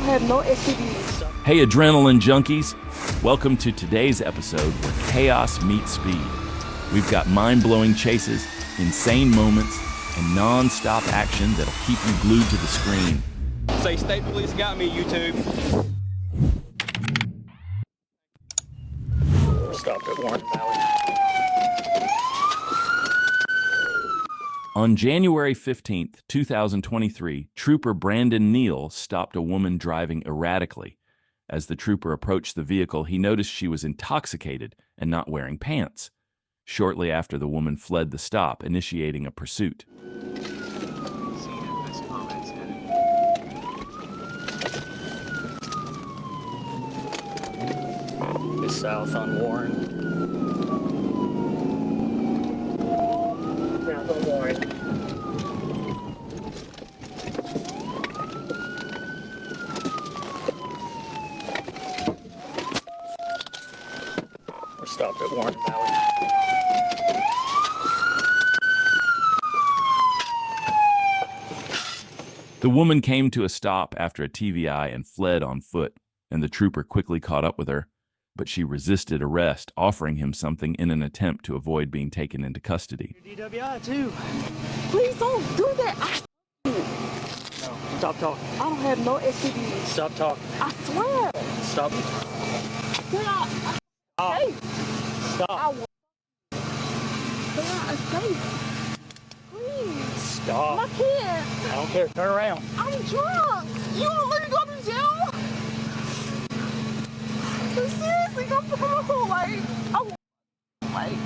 have no STDs. Hey, adrenaline junkies! Welcome to today's episode where chaos meets speed. We've got mind-blowing chases, insane moments, and non-stop action that'll keep you glued to the screen. Say, state police got me, YouTube. Stopped at Warren Valley. On January 15th, 2023, Trooper Brandon Neal stopped a woman driving erratically. As the trooper approached the vehicle, he noticed she was intoxicated and not wearing pants. Shortly after, the woman fled the stop, initiating a pursuit. It's south on Warren. South on Warren. We're stopped at Warren Valley. The woman came to a stop after a TVI and fled on foot, and the trooper quickly caught up with her, but she resisted arrest, offering him something in an attempt to avoid being taken into custody. DWI too. Please don't do that. No, stop talking. I don't have no STDs. Stop talking. I swear. Stop. Can I escape? Stop. I will. Can I escape? Please. Stop. My kids. I don't care. Turn around. I'm drunk. You want to let me go to jail? Seriously, come on. Like,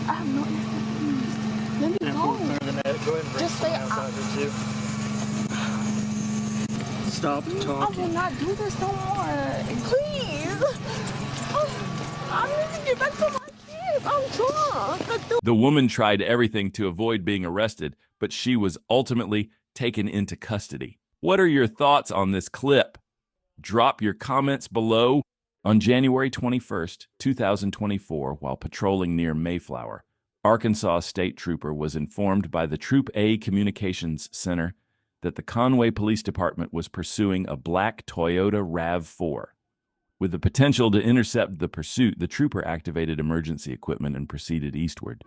I have no STDs. Let me go. Go ahead and bring Just say outside here too. Stop I will talking. not do this no more. Please. I need to get back to my kids. I'm drunk. The woman tried everything to avoid being arrested, but she was ultimately taken into custody. What are your thoughts on this clip? Drop your comments below. On January 21st, 2024, while patrolling near Mayflower, Arkansas State Trooper was informed by the Troop A Communications Center that the Conway Police Department was pursuing a black Toyota RAV4. With the potential to intercept the pursuit, the trooper activated emergency equipment and proceeded eastward.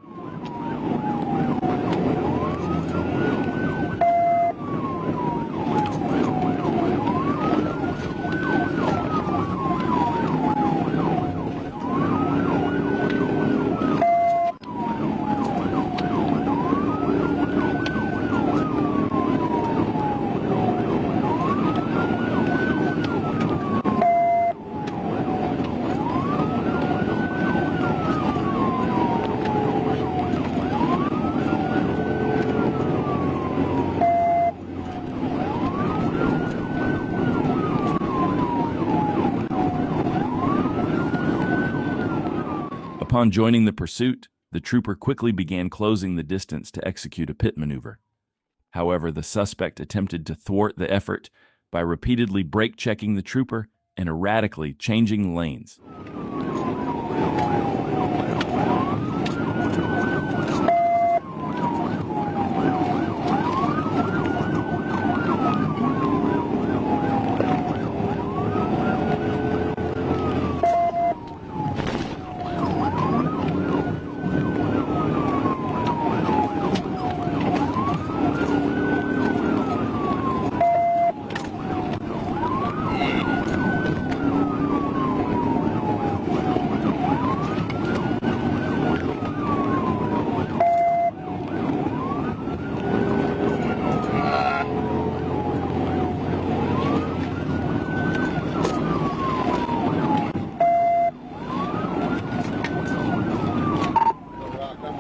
Upon joining the pursuit, the trooper quickly began closing the distance to execute a pit maneuver. However, the suspect attempted to thwart the effort by repeatedly brake-checking the trooper and erratically changing lanes.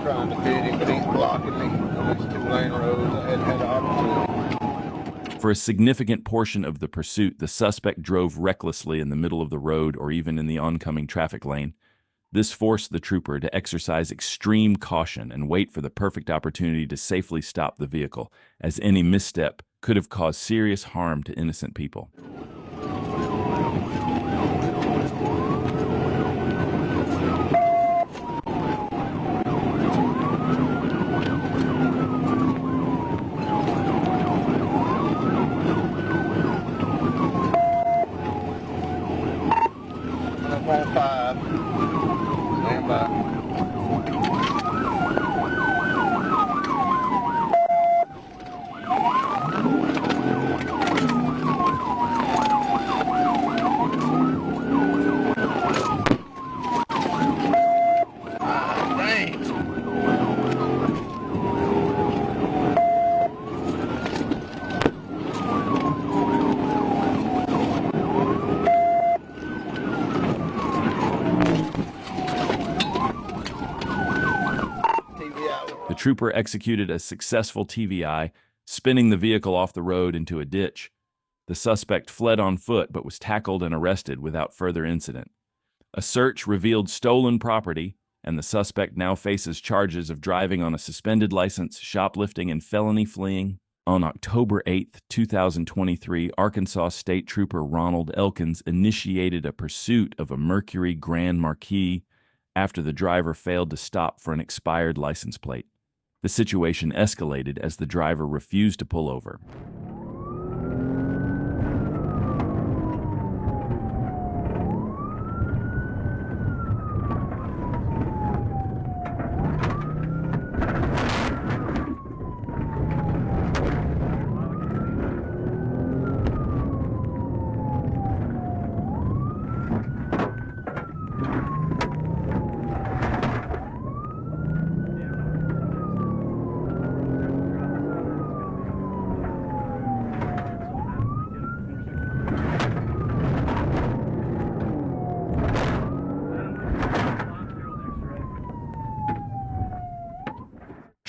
Trying to fit him, but he's blocking me on these two-lane roads. I hadn't had the opportunity. For a significant portion of the pursuit, the suspect drove recklessly in the middle of the road or even in the oncoming traffic lane. This forced the trooper to exercise extreme caution and wait for the perfect opportunity to safely stop the vehicle, as any misstep could have caused serious harm to innocent people. trooper executed a successful TVI, spinning the vehicle off the road into a ditch. The suspect fled on foot but was tackled and arrested without further incident. A search revealed stolen property, and the suspect now faces charges of driving on a suspended license, shoplifting, and felony fleeing. On October 8, 2023, Arkansas State Trooper Ronald Elkins initiated a pursuit of a Mercury Grand Marquis after the driver failed to stop for an expired license plate. The situation escalated as the driver refused to pull over.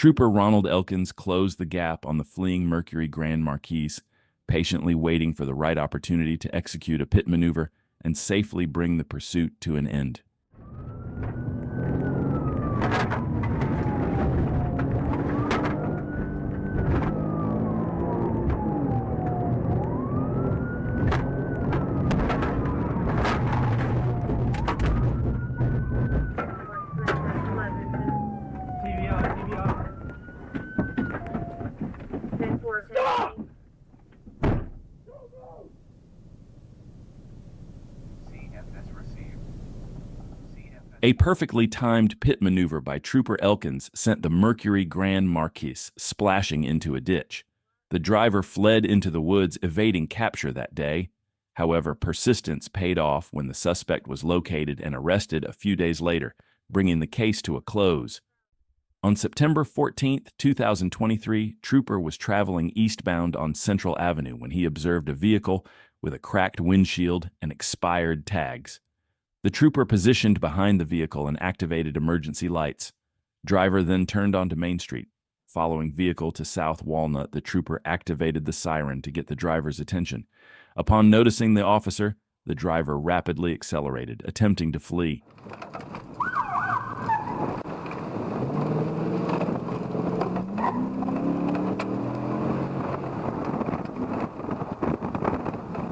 Trooper Ronald Elkins closed the gap on the fleeing Mercury Grand Marquis, patiently waiting for the right opportunity to execute a pit maneuver and safely bring the pursuit to an end. A perfectly timed pit maneuver by Trooper Elkins sent the Mercury Grand Marquis splashing into a ditch. The driver fled into the woods, evading capture that day. However, persistence paid off when the suspect was located and arrested a few days later, bringing the case to a close. On September 14, 2023, Trooper was traveling eastbound on Central Avenue when he observed a vehicle with a cracked windshield and expired tags. The trooper positioned behind the vehicle and activated emergency lights. Driver then turned onto Main Street. Following vehicle to South Walnut, the trooper activated the siren to get the driver's attention. Upon noticing the officer, the driver rapidly accelerated, attempting to flee.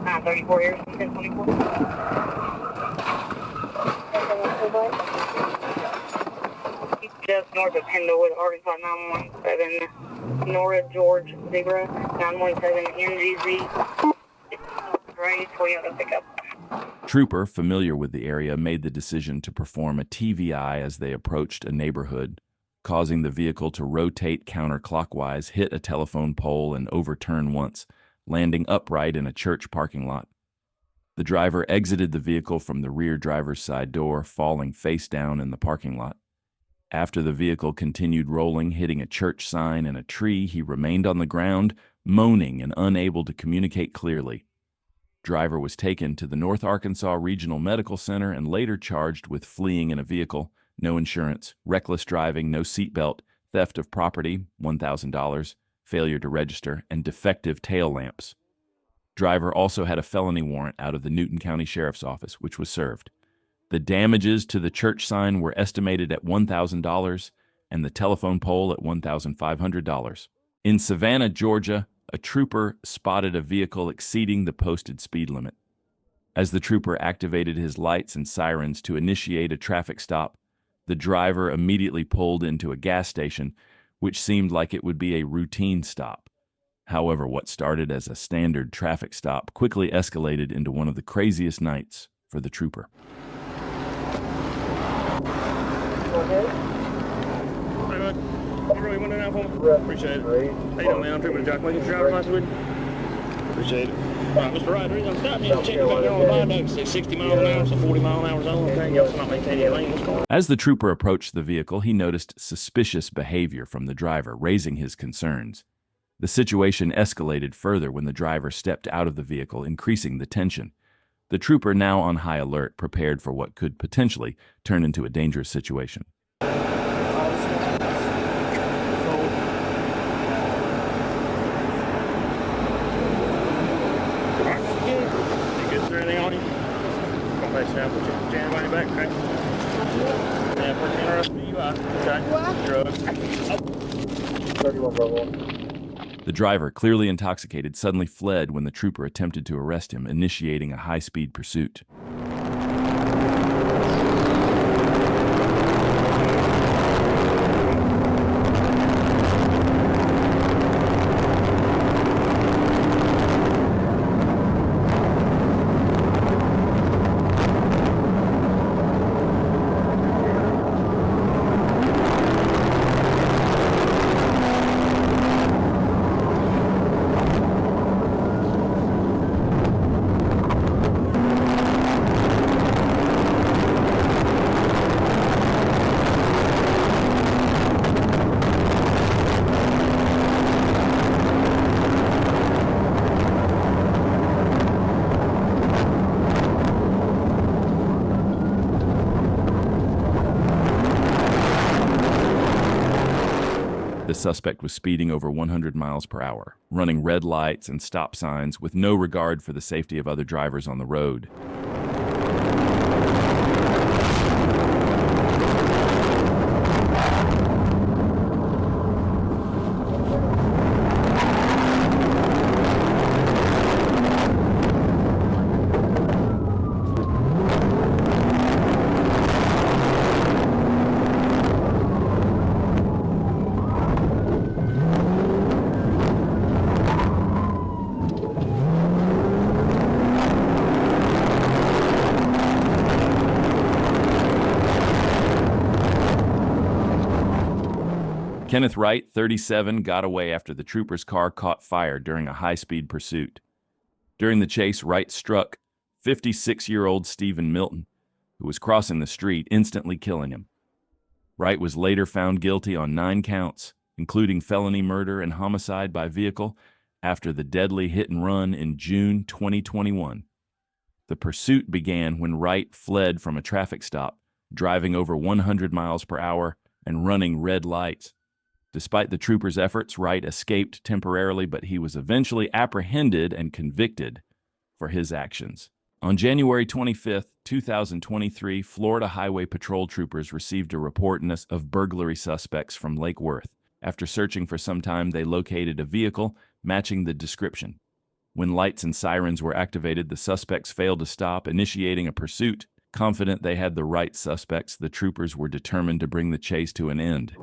Ah, 34 years, 1024. Just north of Pendlewood, Arkansas, 917, Nora George Zebra, 917 NGZ. Ready for you to pick up. Trooper, familiar with the area, made the decision to perform a TVI as they approached a neighborhood, causing the vehicle to rotate counterclockwise, hit a telephone pole, and overturn once, landing upright in a church parking lot. The driver exited the vehicle from the rear driver's side door, falling face down in the parking lot. After the vehicle continued rolling, hitting a church sign and a tree, he remained on the ground, moaning and unable to communicate clearly. Driver was taken to the North Arkansas Regional Medical Center and later charged with fleeing in a vehicle, no insurance, reckless driving, no seatbelt, theft of property, $1,000, failure to register, and defective tail lamps. Driver also had a felony warrant out of the Newton County Sheriff's Office, which was served. The damages to the church sign were estimated at $1,000 and the telephone pole at $1,500. In Savannah, Georgia, a trooper spotted a vehicle exceeding the posted speed limit. As the trooper activated his lights and sirens to initiate a traffic stop, the driver immediately pulled into a gas station, which seemed like it would be a routine stop. However, what started as a standard traffic stop quickly escalated into one of the craziest nights for the trooper. Appreciate it. How you doing, man? I'm tripping to Jack Lincoln's driver's license with you. Appreciate it. All right, Mr. Ryder, the reason I'm stopping you is checking about you on the viaduct. Say 60 miles an hour, so 40 mile an hour zone. Okay, y'all not maintaining your lane. What's going on? As the trooper approached the vehicle, he noticed suspicious behavior from the driver, raising his concerns. The situation escalated further when the driver stepped out of the vehicle, increasing the tension. The trooper, now on high alert, prepared for what could potentially turn into a dangerous situation. Face down, put your hand behind your back, okay? Yeah, put your interest in DUI, okay? Drugs. 31 Bravo. The driver, clearly intoxicated, suddenly fled when the trooper attempted to arrest him, initiating a high-speed pursuit. The suspect was speeding over 100 miles per hour, running red lights and stop signs with no regard for the safety of other drivers on the road. Kenneth Wright, 37, got away after the trooper's car caught fire during a high-speed pursuit. During the chase, Wright struck 56-year-old Stephen Milton, who was crossing the street, instantly killing him. Wright was later found guilty on 9 counts, including felony murder and homicide by vehicle, after the deadly hit-and-run in June 2021. The pursuit began when Wright fled from a traffic stop, driving over 100 miles per hour and running red lights. Despite the trooper's efforts, Wright escaped temporarily, but he was eventually apprehended and convicted for his actions. On January 25, 2023, Florida Highway Patrol troopers received a report of burglary suspects from Lake Worth. After searching for some time, they located a vehicle matching the description. When lights and sirens were activated, the suspects failed to stop, initiating a pursuit. Confident they had the right suspects, the troopers were determined to bring the chase to an end.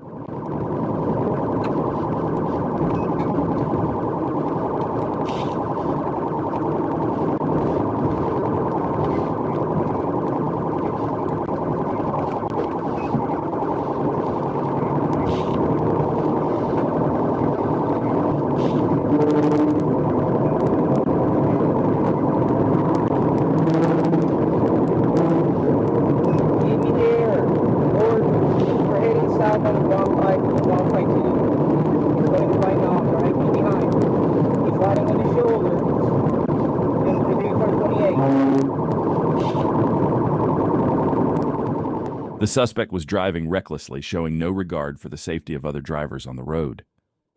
The suspect was driving recklessly, showing no regard for the safety of other drivers on the road.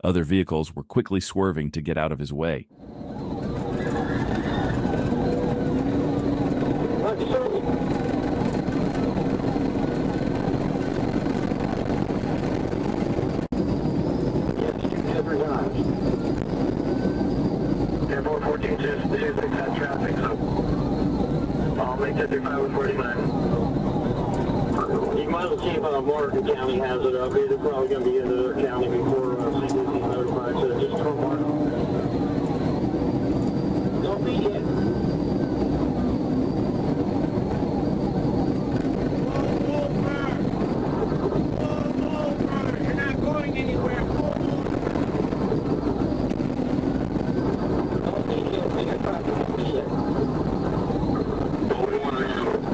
Other vehicles were quickly swerving to get out of his way. Morgan County has it up. They're probably going to be into their county before CDC notified. So just come on. Don't be it. You're not going anywhere. Don't be it. Bigger truck. Don't be it.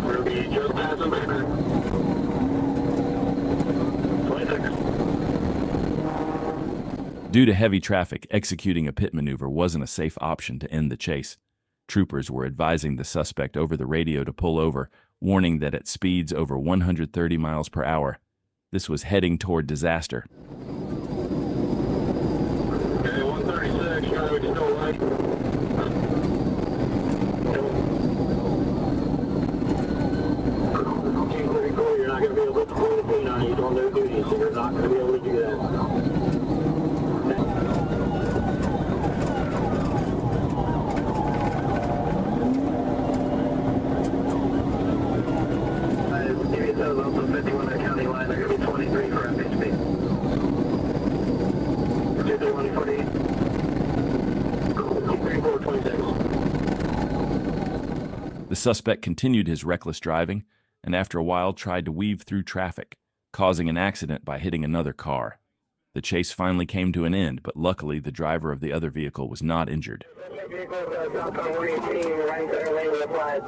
We'll be just passing back. Due to heavy traffic, executing a pit maneuver wasn't a safe option to end the chase. Troopers were advising the suspect over the radio to pull over, warning that at speeds over 130 miles per hour, this was heading toward disaster. Okay, 136, traffic still light. The suspect continued his reckless driving and after a while tried to weave through traffic, causing an accident by hitting another car. The chase finally came to an end, but luckily the driver of the other vehicle was not injured. Let me see your hands!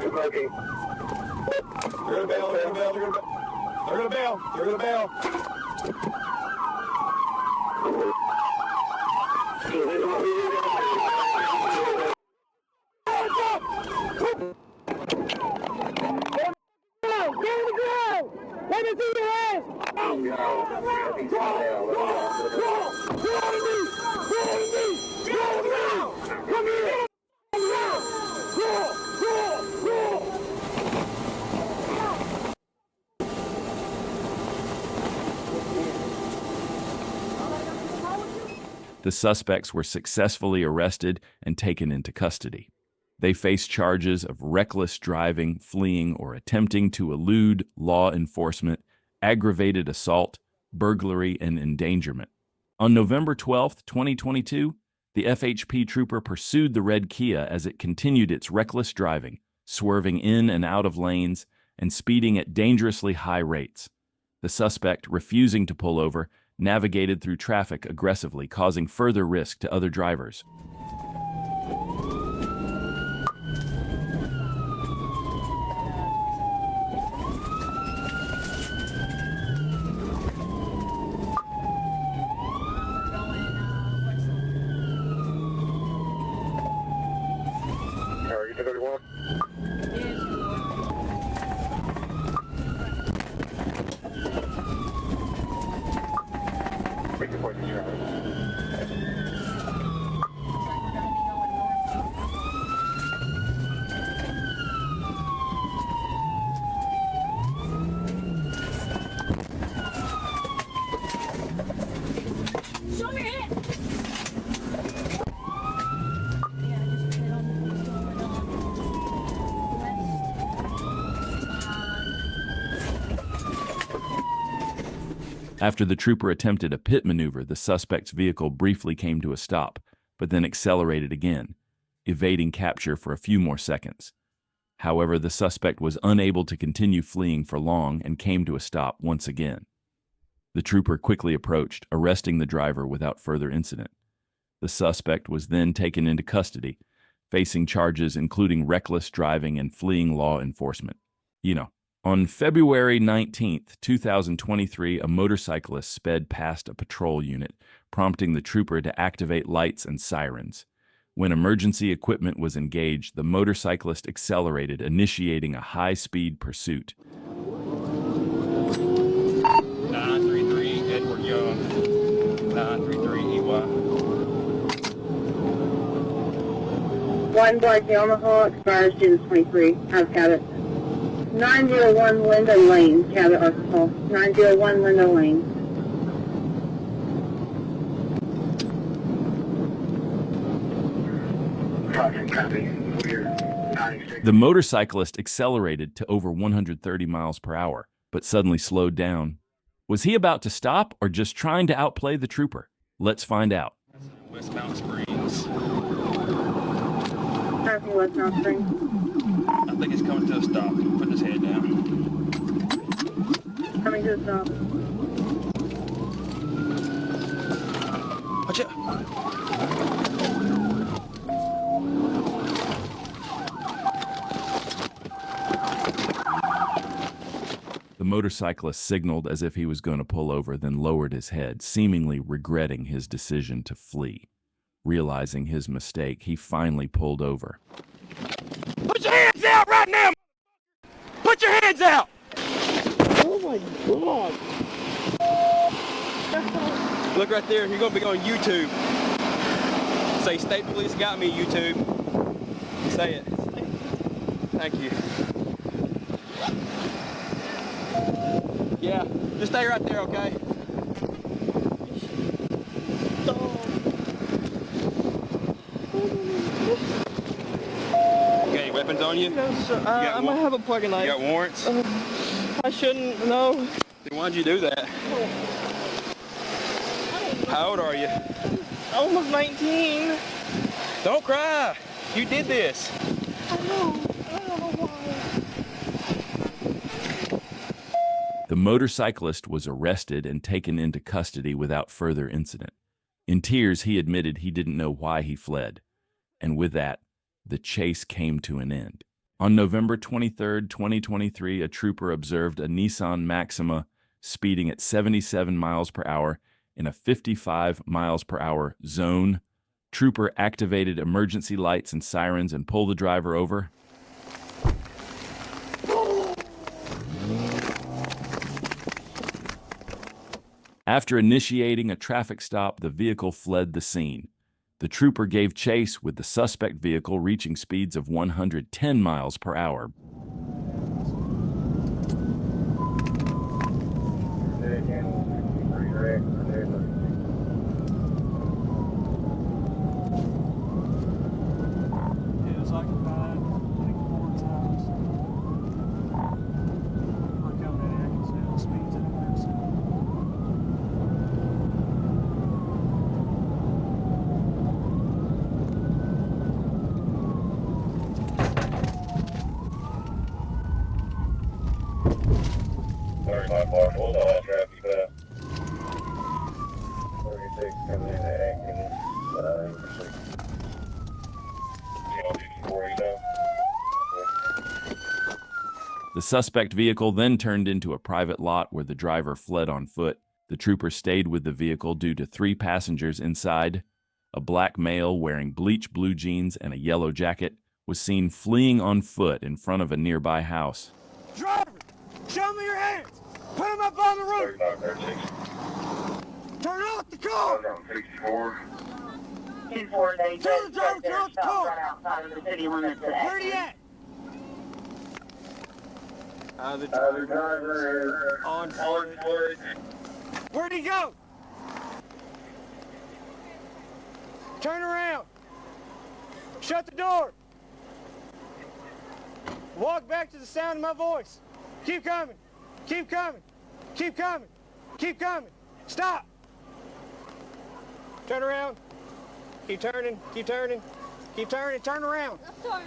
The suspects were successfully arrested and taken into custody. They face charges of reckless driving, fleeing, or attempting to elude law enforcement, aggravated assault, burglary, and endangerment. On November 12, 2022, the FHP trooper pursued the red Kia as it continued its reckless driving, swerving in and out of lanes and speeding at dangerously high rates. The suspect, refusing to pull over, navigated through traffic aggressively, causing further risk to other drivers. After the trooper attempted a pit maneuver, the suspect's vehicle briefly came to a stop, but then accelerated again, evading capture for a few more seconds. However, the suspect was unable to continue fleeing for long and came to a stop once again. The trooper quickly approached, arresting the driver without further incident. The suspect was then taken into custody, facing charges including reckless driving and fleeing law enforcement. On February 19, 2023, a motorcyclist sped past a patrol unit, prompting the trooper to activate lights and sirens. When emergency equipment was engaged, the motorcyclist accelerated, initiating a high-speed pursuit. 933 Edward Young, 933 EY. One Black Yamaha expires June 23. I've got it. 901 Linda Lane, Cabot, Arkansas. 901 Linda Lane. The motorcyclist accelerated to over 130 miles per hour, but suddenly slowed down. Was he about to stop or just trying to outplay the trooper? Let's find out. West Mountain Springs. Passing West Mountain Springs. I think it's coming to a stop. Put his head down. Coming to a stop. Watch out. The motorcyclist signaled as if he was going to pull over, then lowered his head, seemingly regretting his decision to flee. Realizing his mistake, he finally pulled over. Put your hands out right now! Put your hands out! Oh my God. Look right there, you're gonna be on YouTube. Say, state police got me, YouTube. Say it. Thank you. Yeah, just stay right there, okay? Got any weapons on you? No, sir. I might have a pocket knife. You got warrants? I shouldn't, no. Then why'd you do that? How old are you? Almost 19. Don't cry. You did this. I know. I don't know why. The motorcyclist was arrested and taken into custody without further incident. In tears, he admitted he didn't know why he fled. And with that, the chase came to an end. On November 23, 2023, a trooper observed a Nissan Maxima speeding at 77 miles per hour in a 55 miles per hour zone. Trooper activated emergency lights and sirens and pulled the driver over. After initiating a traffic stop, the vehicle fled the scene. The trooper gave chase with the suspect vehicle reaching speeds of 110 miles per hour. The suspect vehicle then turned into a private lot where the driver fled on foot. The trooper stayed with the vehicle due to 3 passengers inside. A black male wearing bleach blue jeans and a yellow jacket was seen fleeing on foot in front of a nearby house. Driver, show me your hands. Put them up on the roof. Turn off the car. 2-4, they Tell the driver to turn off the car. right outside of the city limits at Where'd he at? The driver is On foot. Where'd he go? Turn around. Shut the door. Walk back to the sound of my voice. Keep coming. Keep coming. Keep coming. Keep coming. Stop. Turn around. Keep turning. Keep turning. Keep turning. Turn around. I'm sorry.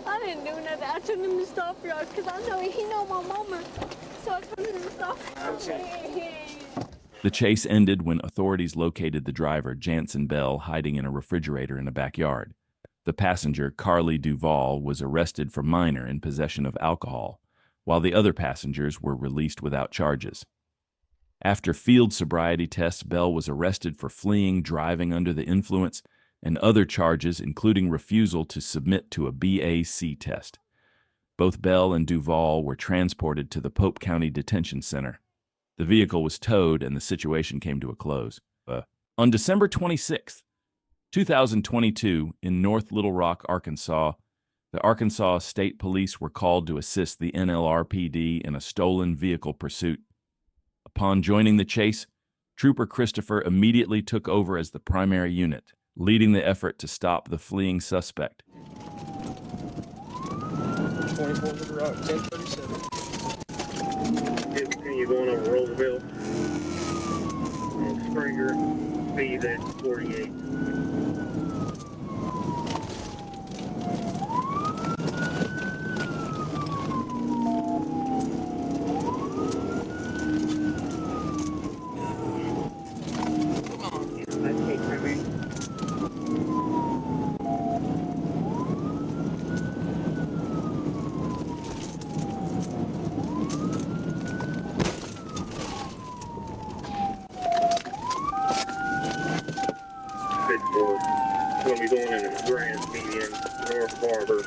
I didn't do nothing. I told him to stop y'all because I know he know my mama. So I told him to stop. The chase ended when authorities located the driver, Jansen Bell, hiding in a refrigerator in a backyard. The passenger, Carly Duvall, was arrested for minor in possession of alcohol, while the other passengers were released without charges. After field sobriety tests, Bell was arrested for fleeing, driving under the influence, and other charges, including refusal to submit to a BAC test. Both Bell and Duvall were transported to the Pope County Detention Center. The vehicle was towed and the situation came to a close. On December 26, 2022, in North Little Rock, Arkansas, the Arkansas State Police were called to assist the NLRPD in a stolen vehicle pursuit. Upon joining the chase, Trooper Christopher immediately took over as the primary unit, leading the effort to stop the fleeing suspect. 24 Little Rock, 1037. Continue going over Roosevelt. And Springer, speed at 48. It's going to be going in the Grand Median, North Harbor.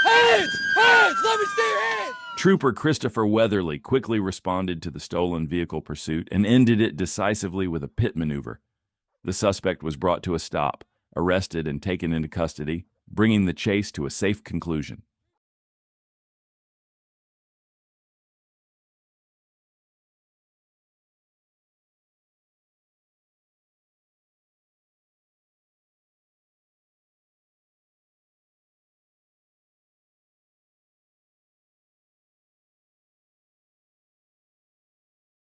Hands! Hands! Let me see your hands! Trooper Christopher Weatherly quickly responded to the stolen vehicle pursuit and ended it decisively with a pit maneuver. The suspect was brought to a stop, arrested, and taken into custody, bringing the chase to a safe conclusion.